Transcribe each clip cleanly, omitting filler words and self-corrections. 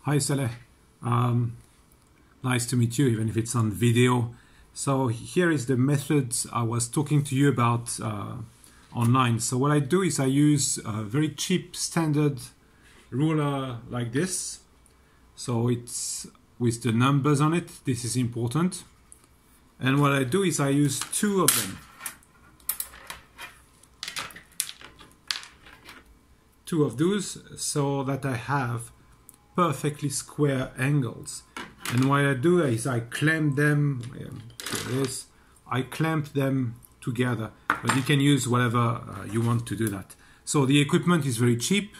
Hi Saleh, nice to meet you even if it's on video. So here is the methods I was talking to you about online. So what I do is I use a very cheap standard ruler like this. So it's with the numbers on it, this is important. And what I do is I use two of them. Two of those so that I have perfectly square angles. And what I do is I clamp them, I clamp them together, but you can use whatever you want to do that. So the equipment is very cheap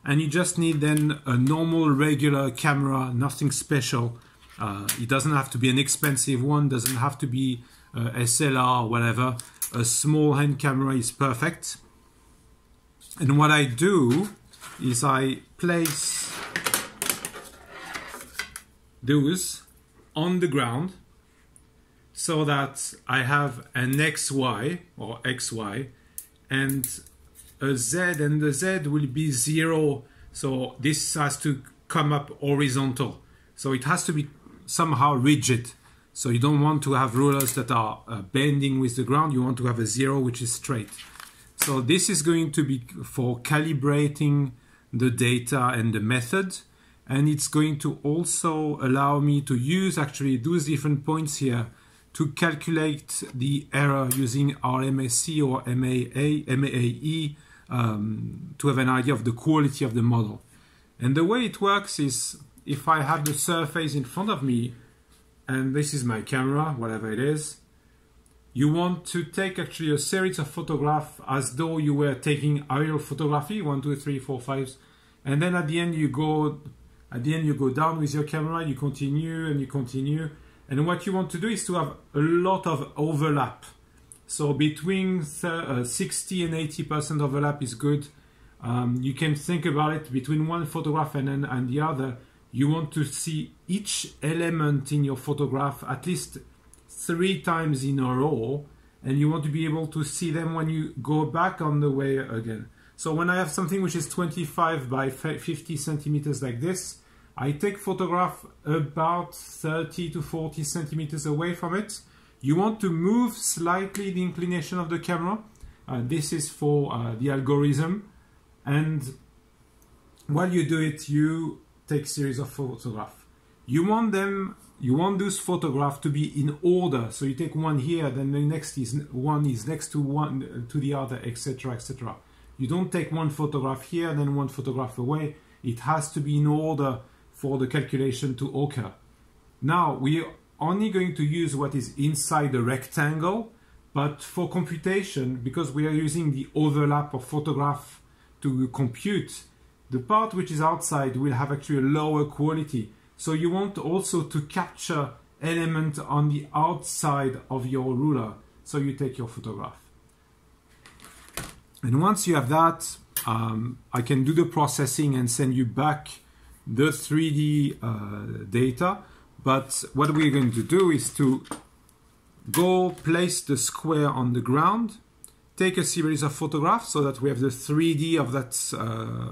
and you just need then a normal regular camera, nothing special. It doesn't have to be an expensive one, doesn't have to be SLR or whatever. A small hand camera is perfect. And what I do is I place those on the ground so that I have an XY or XY and a Z, and the Z will be 0. So this has to come up horizontal. So it has to be somehow rigid. So you don't want to have rulers that are bending with the ground. You want to have a 0 which is straight. So this is going to be for calibrating the data and the method. And it's going to also allow me to use actually those different points here to calculate the error using RMSE or MAE to have an idea of the quality of the model. And the way it works is if I have the surface in front of me, and this is my camera, whatever it is, you want to take actually a series of photographs as though you were taking aerial photography, 1, 2, 3, 4, 5, and then at the end you go down with your camera, you continue and you continue. And what you want to do is to have a lot of overlap. So between 60 and 80% overlap is good. You can think about it between one photograph and the other. You want to see each element in your photograph at least 3 times in a row. And you want to be able to see them when you go back on the way again. So when I have something which is 25 by 50 centimeters like this, I take photograph about 30 to 40 centimeters away from it. You want to move slightly the inclination of the camera. This is for the algorithm. And while you do it, you take series of photographs. You want those photographs to be in order. So you take one here, then the next one is next to the other, etc., etc. You don't take one photograph here, then one photograph away. It has to be in order for the calculation to occur. Now, we are only going to use what is inside the rectangle, but for computation, because we are using the overlap of photograph to compute, the part which is outside will have actually a lower quality. So you want also to capture element on the outside of your ruler. So you take your photograph. And once you have that, I can do the processing and send you back the 3D data. But what we're going to do is to go place the square on the ground, take a series of photographs so that we have the 3D of that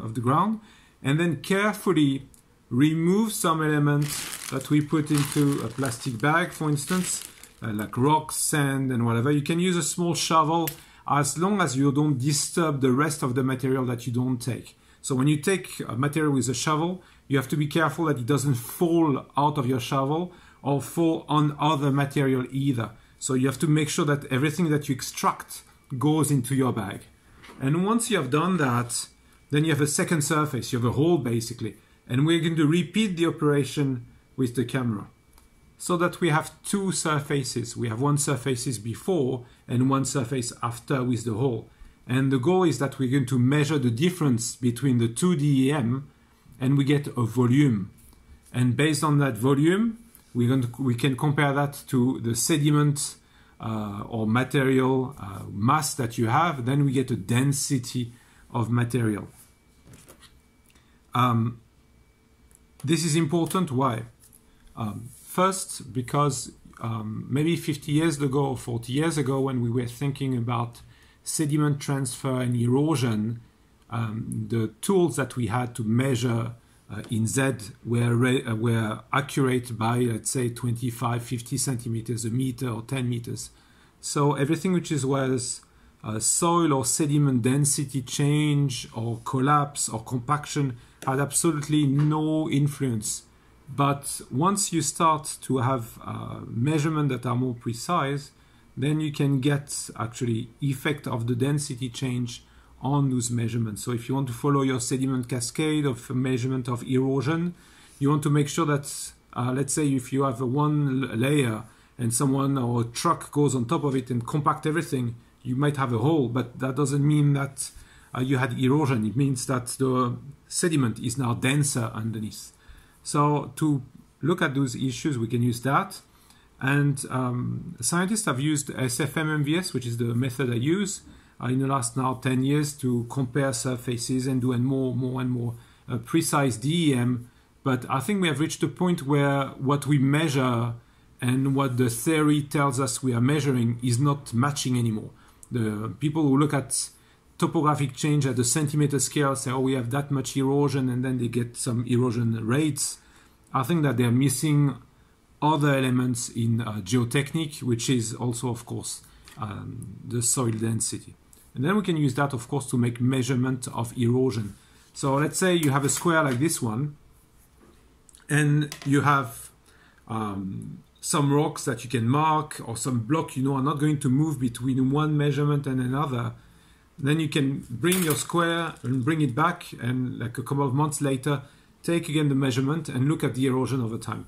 of the ground, and then carefully remove some elements that we put into a plastic bag, for instance, like rocks, sand, and whatever. You can use a small shovel as long as you don't disturb the rest of the material that you don't take. So when you take a material with a shovel, you have to be careful that it doesn't fall out of your shovel or fall on other material either. So you have to make sure that everything that you extract goes into your bag. And once you have done that, then you have a second surface, you have a hole basically. And we're going to repeat the operation with the camera so that we have 2 surfaces. We have one surface before and one surface after with the hole. And the goal is that we're going to measure the difference between the 2 DEM and we get a volume. And based on that volume, we can compare that to the sediment or material mass that you have. Then we get a density of material. This is important. Why? First, because maybe 50 years ago or 40 years ago, when we were thinking about sediment transfer and erosion, the tools that we had to measure in Z were accurate by, let's say, 25, 50 centimeters a meter or 10 meters. So everything which was soil or sediment density change or collapse or compaction had absolutely no influence. But once you start to have measurements that are more precise, then you can get actually effect of the density change on those measurements. So if you want to follow your sediment cascade of measurement of erosion, you want to make sure that, let's say if you have one layer and someone or a truck goes on top of it and compact everything, you might have a hole, but that doesn't mean that you had erosion. It means that the sediment is now denser underneath. So to look at those issues, we can use that. And scientists have used SFM-MVS, which is the method I use in the last now 10 years to compare surfaces and do more and more precise DEM. But I think we have reached a point where what we measure and what the theory tells us we are measuring is not matching anymore. The people who look at topographic change at the centimeter scale say, oh, we have that much erosion, and then they get some erosion rates. I think that they're missing other elements in geotechnique, which is also, of course, the soil density. And then we can use that, of course, to make measurement of erosion. So let's say you have a square like this one, and you have some rocks that you can mark, or some block you know are not going to move between one measurement and another. Then you can bring your square and bring it back, and like a couple of months later, take again the measurement and look at the erosion over time.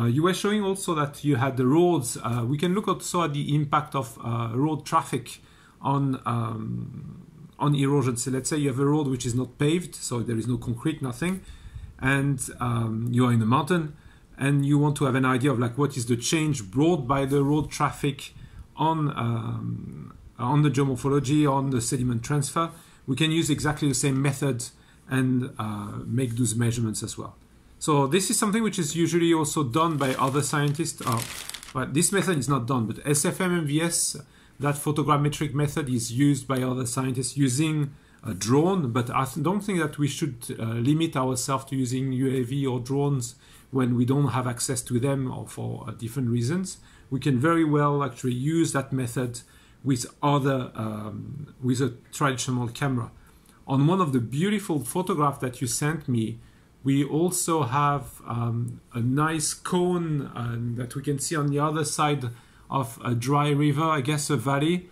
You were showing also that you had the roads. We can look also at the impact of road traffic on erosion. So let's say you have a road which is not paved, so there is no concrete, nothing, and you are in the mountain, and you want to have an idea of like what is the change brought by the road traffic on the geomorphology, on the sediment transfer. We can use exactly the same method and make those measurements as well. So this is something which is usually also done by other scientists. But this method is not done, but SFM-MVS, that photogrammetric method, is used by other scientists using a drone. But I don't think that we should limit ourselves to using UAV or drones when we don't have access to them or for different reasons. We can very well actually use that method with with a traditional camera. On one of the beautiful photographs that you sent me, we also have a nice cone that we can see on the other side of a dry river, I guess a valley.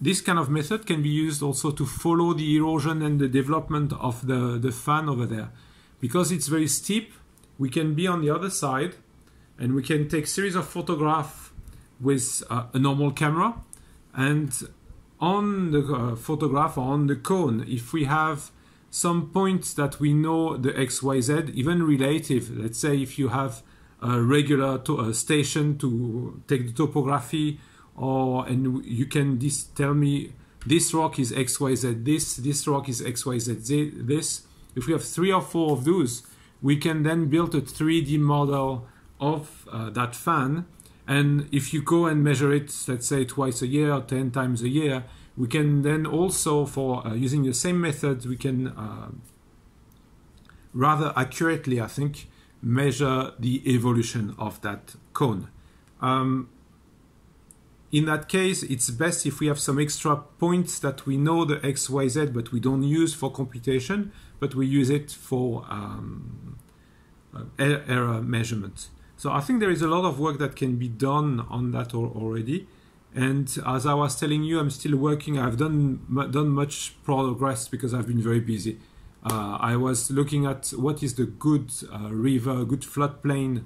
This kind of method can be used also to follow the erosion and the development of the fan over there. Because it's very steep, we can be on the other side and we can take series of photographs with a normal camera, and on the photograph or on the cone, if we have some points that we know the XYZ, even relative, let's say if you have a regular station to take the topography, and you can tell me this rock is XYZ this rock is XYZ this. If we have 3 or 4 of those, we can then build a 3D model of that fan. And if you go and measure it, let's say twice a year or 10 times a year, we can then also, for using the same method, we can rather accurately, I think, measure the evolution of that cone. In that case, it's best if we have some extra points that we know the XYZ, but we don't use for computation, but we use it for error measurement. So I think there is a lot of work that can be done on that already. And as I was telling you, I'm still working. I've done much progress because I've been very busy. I was looking at what is the good river, good floodplain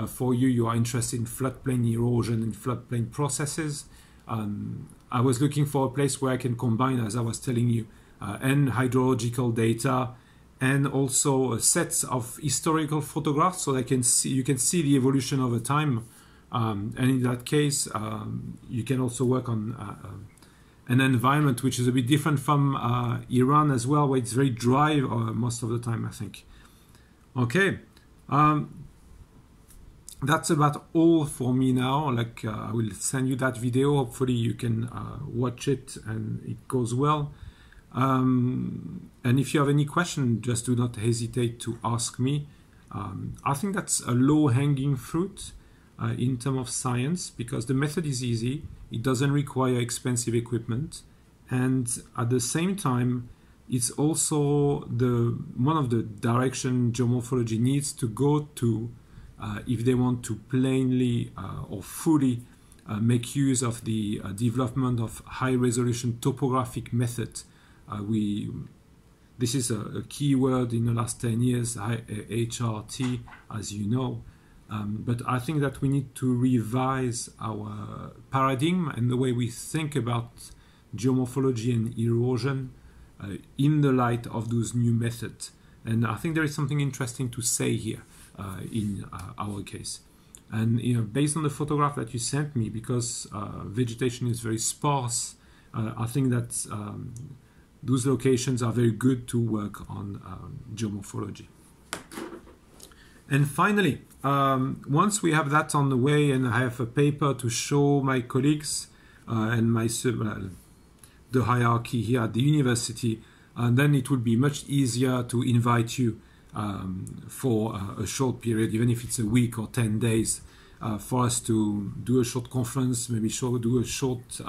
for you. You are interested in floodplain erosion and floodplain processes. I was looking for a place where I can combine, as I was telling you, and hydrological data, and also sets of historical photographs, so you can see the evolution over time. And in that case, you can also work on an environment which is a bit different from Iran as well, where it's very dry most of the time, I think. Okay, that's about all for me now. Like I will send you that video. Hopefully you can watch it and it goes well. And if you have any question, just do not hesitate to ask me. I think that's a low-hanging fruit in terms of science, because the method is easy, it doesn't require expensive equipment, and at the same time, it's also one of the direction geomorphology needs to go to if they want to plainly or fully make use of the development of high-resolution topographic method. This is a key word in the last 10 years, HRT, as you know. But I think that we need to revise our paradigm and the way we think about geomorphology and erosion in the light of those new methods. And I think there is something interesting to say here in our case. And based on the photograph that you sent me, because vegetation is very sparse, I think that those locations are very good to work on geomorphology. And finally, once we have that on the way and I have a paper to show my colleagues and the hierarchy here at the university, then it will be much easier to invite you for a short period, even if it's a week or 10 days, for us to do a short conference, maybe do a short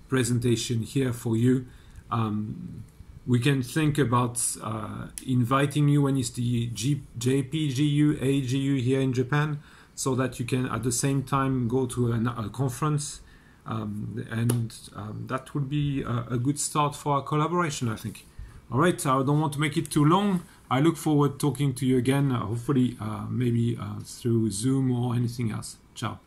presentation here for you. We can think about inviting you when it's the JPGU, AGU here in Japan, so that you can at the same time go to a conference, and that would be a good start for our collaboration, I think. All right, I don't want to make it too long. I look forward to talking to you again, hopefully maybe through Zoom or anything else. Ciao.